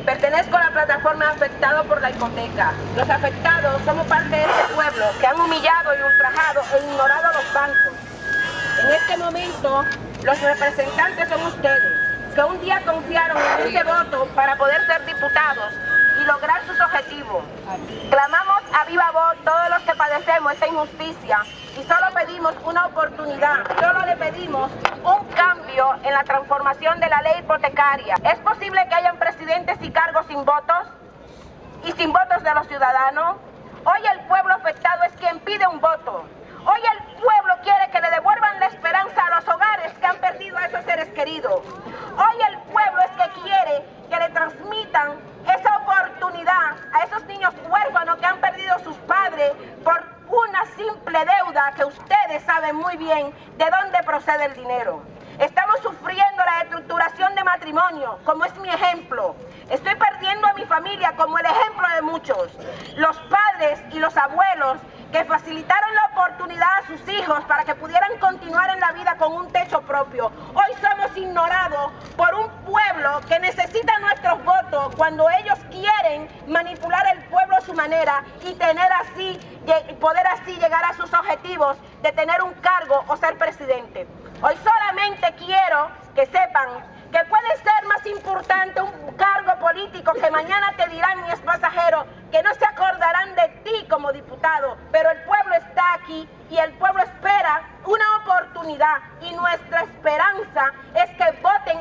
Pertenezco a la plataforma Afectados por la Hipoteca. Los afectados somos parte de este pueblo que han humillado y ultrajado e ignorado a los bancos. En este momento, los representantes son ustedes, que un día confiaron en este voto para poder ser diputados y lograr sus objetivos. Clamamos a viva voz todos los que padecemos esta injusticia y solo pedimos una oportunidad, solo le pedimos un cambio en la transformación de la ley hipotecaria. ¿Es posible que hayan presidentes y cargos sin votos y sin votos de los ciudadanos? Hoy el pueblo afectado es quien pide un voto. Hoy el pueblo quiere que le devuelvan la esperanza a los hogares que han perdido a esos seres queridos. Hoy el pueblo es que quiere que le transmitan esa oportunidad a esos niños huérfanos que han perdido sus padres por una simple deuda que ustedes saben muy bien de dónde procede el dinero. Estamos sufriendo la estructuración de matrimonio, como es mi ejemplo. Estoy perdiendo a mi familia como el ejemplo de muchos. Los padres y los abuelos que facilitaron la oportunidad a sus hijos para que pudieran continuar en la vida con un techo propio. Hoy somos ignorados por un pueblo que necesita nuestros votos cuando ellos quieren manipular el pueblo a su manera y poder así llegar a sus objetivos de tener un cargo o ser presidente. Hoy solamente quiero que sepan que puede ser más importante un cargo político que mañana te dirán ni es pasajero, que no se acordarán de ti como diputado, pero el pueblo está aquí y el pueblo espera una oportunidad y nuestra esperanza es que voten,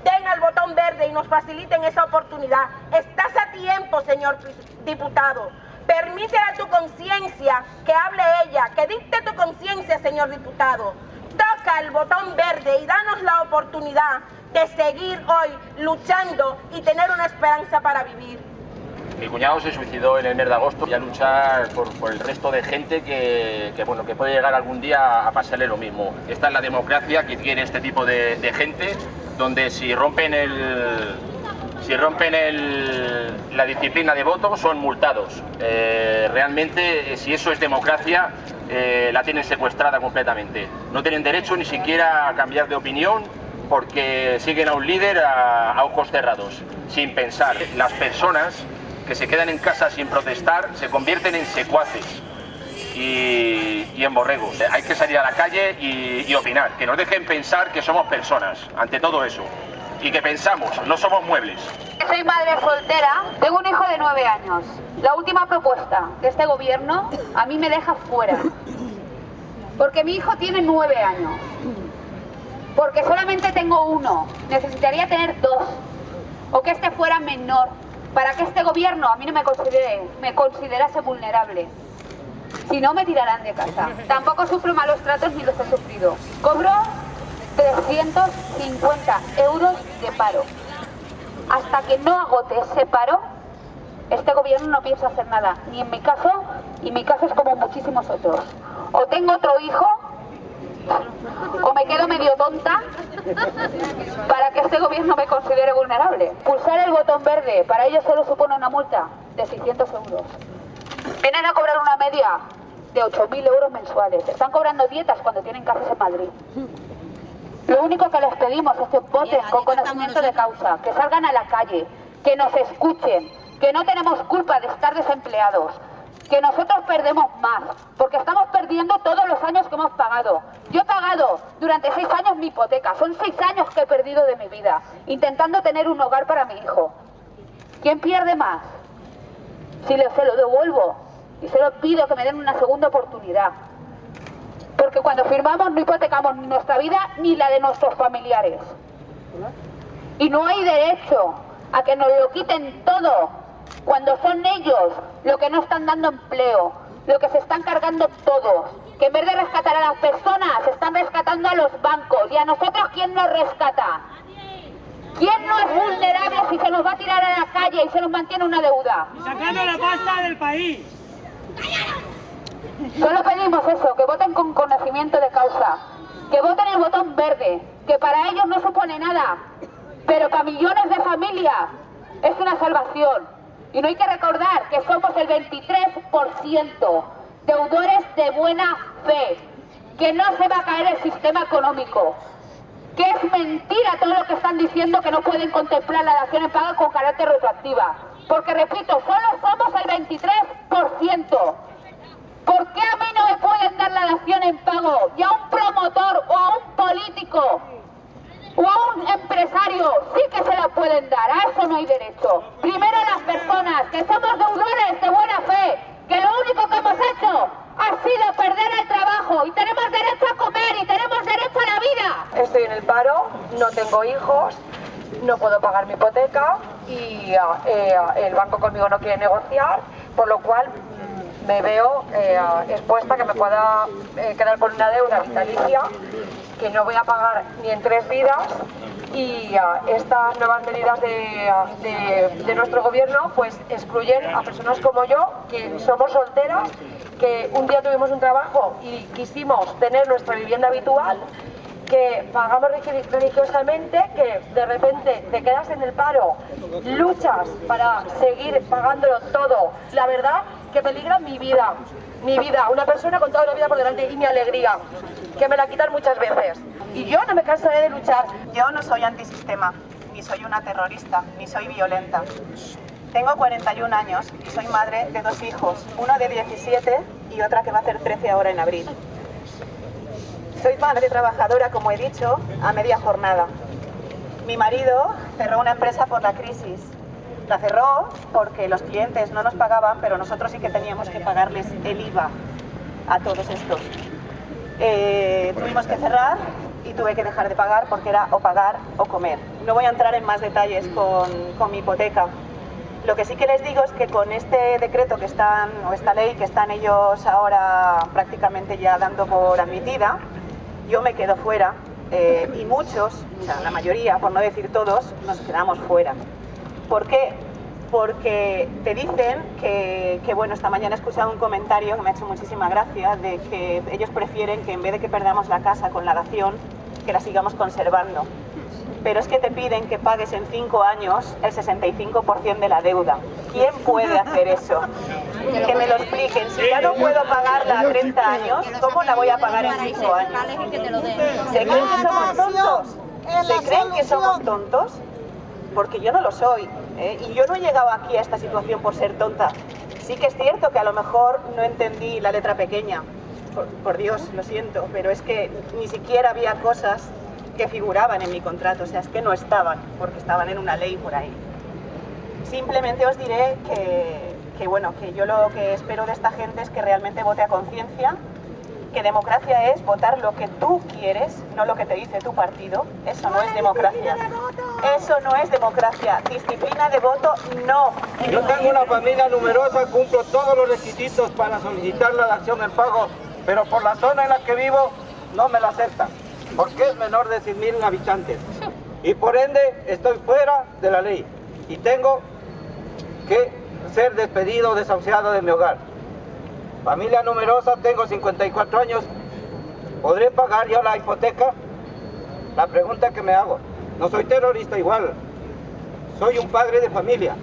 den al botón verde y nos faciliten esa oportunidad. Estás a tiempo, señor diputado. Permítele a tu conciencia que hable ella, que dicte tu conciencia, señor diputado. Toca el botón verde y danos la oportunidad de seguir hoy luchando y tener una esperanza para vivir. Mi cuñado se suicidó en el mes de agosto y a luchar por el resto de gente que puede llegar algún día a pasarle lo mismo. Esta es la democracia que quiere este tipo de gente, donde si rompen la disciplina de voto son multados. Realmente, si eso es democracia, la tienen secuestrada completamente. No tienen derecho ni siquiera a cambiar de opinión porque siguen a un líder a ojos cerrados, sin pensar. Las personas que se quedan en casa sin protestar se convierten en secuaces y en borregos. Hay que salir a la calle y opinar, que nos dejen pensar que somos personas ante todo eso y que pensamos, no somos muebles. Soy madre soltera, tengo un hijo de 9 años. La última propuesta de este gobierno a mí me deja fuera, porque mi hijo tiene 9 años, porque solamente tengo uno, necesitaría tener 2, o que este fuera menor, para que este gobierno a mí no me considerase vulnerable. Si no, me tirarán de casa. Tampoco sufro malos tratos ni los he sufrido. Cobro 350 euros de paro. Hasta que no agote ese paro, este gobierno no piensa hacer nada, ni en mi caso, y mi caso es como muchísimos otros. O tengo otro hijo, o me quedo medio tonta para que este gobierno me considere vulnerable. Pulsar el botón verde, para ellos solo supone una multa de 600 euros. Vienen a cobrar una media de 8.000 euros mensuales. Están cobrando dietas cuando tienen casas en Madrid. Lo único que les pedimos es que voten con conocimiento de causa, que salgan a la calle, que nos escuchen, que no tenemos culpa de estar desempleados, que nosotros perdemos más, porque estamos perdiendo todos los años que hemos pagado. Yo he pagado durante 6 años mi hipoteca, son 6 años que he perdido de mi vida, intentando tener un hogar para mi hijo. ¿Quién pierde más? Si se lo devuelvo y se lo pido que me den una segunda oportunidad. Porque cuando firmamos no hipotecamos ni nuestra vida ni la de nuestros familiares. Y no hay derecho a que nos lo quiten todo cuando son ellos los que no están dando empleo, lo que se están cargando todos. Que en vez de rescatar a las personas, están rescatando a los bancos. ¿Y a nosotros quién nos rescata? ¿Quién no es vulnerable si se nos va a tirar a la calle y se nos mantiene una deuda? ¡Sacando la pasta del país! Solo pedimos eso, que voten con conocimiento de causa, que voten el botón verde, que para ellos no supone nada, pero para millones de familias es una salvación. Y no hay que recordar que somos el 23% deudores de buena fe, que no se va a caer el sistema económico. que es mentira todo lo que están diciendo, que no pueden contemplar la dación en pago con carácter retroactiva. Porque, repito, solo somos el 23%. ¿Por qué a mí no me pueden dar la dación en pago y a un promotor o a un político o a un empresario sí que se la pueden dar? A eso no hay derecho. Primero las personas que somos deudores de buena fe, que lo único que hemos hecho ha sido perder el trabajo y tenemos derecho a comer y tenemos derecho a la vida. Estoy en el paro, no tengo hijos, no puedo pagar mi hipoteca y el banco conmigo no quiere negociar, por lo cual me veo expuesta a que me pueda quedar con una deuda vitalicia que no voy a pagar ni en 3 vidas, y estas nuevas medidas de nuestro gobierno pues excluyen a personas como yo, que somos solteras, que un día tuvimos un trabajo y quisimos tener nuestra vivienda habitual, que pagamos religiosamente, que de repente te quedas en el paro, luchas para seguir pagándolo todo. La verdad que peligra mi vida, una persona con toda la vida por delante, y mi alegría, que me la quitan muchas veces. Y yo no me cansaré de luchar. Yo no soy antisistema, ni soy una terrorista, ni soy violenta. Tengo 41 años y soy madre de 2 hijos, uno de 17 y otra que va a hacer 13 ahora en abril. Soy madre trabajadora, como he dicho, a media jornada. Mi marido cerró una empresa por la crisis. La cerró porque los clientes no nos pagaban, pero nosotros sí que teníamos que pagarles el IVA a todos estos. Tuvimos que cerrar y tuve que dejar de pagar porque era o pagar o comer. No voy a entrar en más detalles con mi hipoteca. Lo que sí que les digo es que con este decreto que están, o esta ley que están ellos ahora prácticamente ya dando por admitida, yo me quedo fuera, y muchos, o sea, la mayoría, por no decir todos, nos quedamos fuera. ¿Por qué? Porque te dicen que bueno, esta mañana he escuchado un comentario que me ha hecho muchísima gracia, de que ellos prefieren que en vez de que perdamos la casa con la dación, que la sigamos conservando. Pero es que te piden que pagues en 5 años el 65% de la deuda. ¿Quién puede hacer eso? Que me lo expliquen. Si ya no puedo pagarla a 30 años, ¿cómo la voy a pagar en 5 años? ¿Se creen que somos tontos? ¿Se creen que somos tontos? Porque yo no lo soy, y yo no he llegado aquí a esta situación por ser tonta. Sí que es cierto que a lo mejor no entendí la letra pequeña, por Dios, lo siento, pero es que ni siquiera había cosas que figuraban en mi contrato, o sea, es que no estaban, porque estaban en una ley por ahí. Simplemente os diré que bueno, que yo lo que espero de esta gente es que realmente vote a conciencia, que democracia es votar lo que tú quieres, no lo que te dice tu partido. Eso no es democracia. Eso no es democracia. Disciplina de voto, no. Yo tengo una familia numerosa, cumplo todos los requisitos para solicitar la dación en pago, pero por la zona en la que vivo no me la aceptan, porque es menor de 100.000 habitantes. Y por ende estoy fuera de la ley y tengo que ser despedido o desahuciado de mi hogar. Familia numerosa, tengo 54 años, ¿podré pagar yo la hipoteca? La pregunta que me hago, no soy terrorista igual, soy un padre de familia.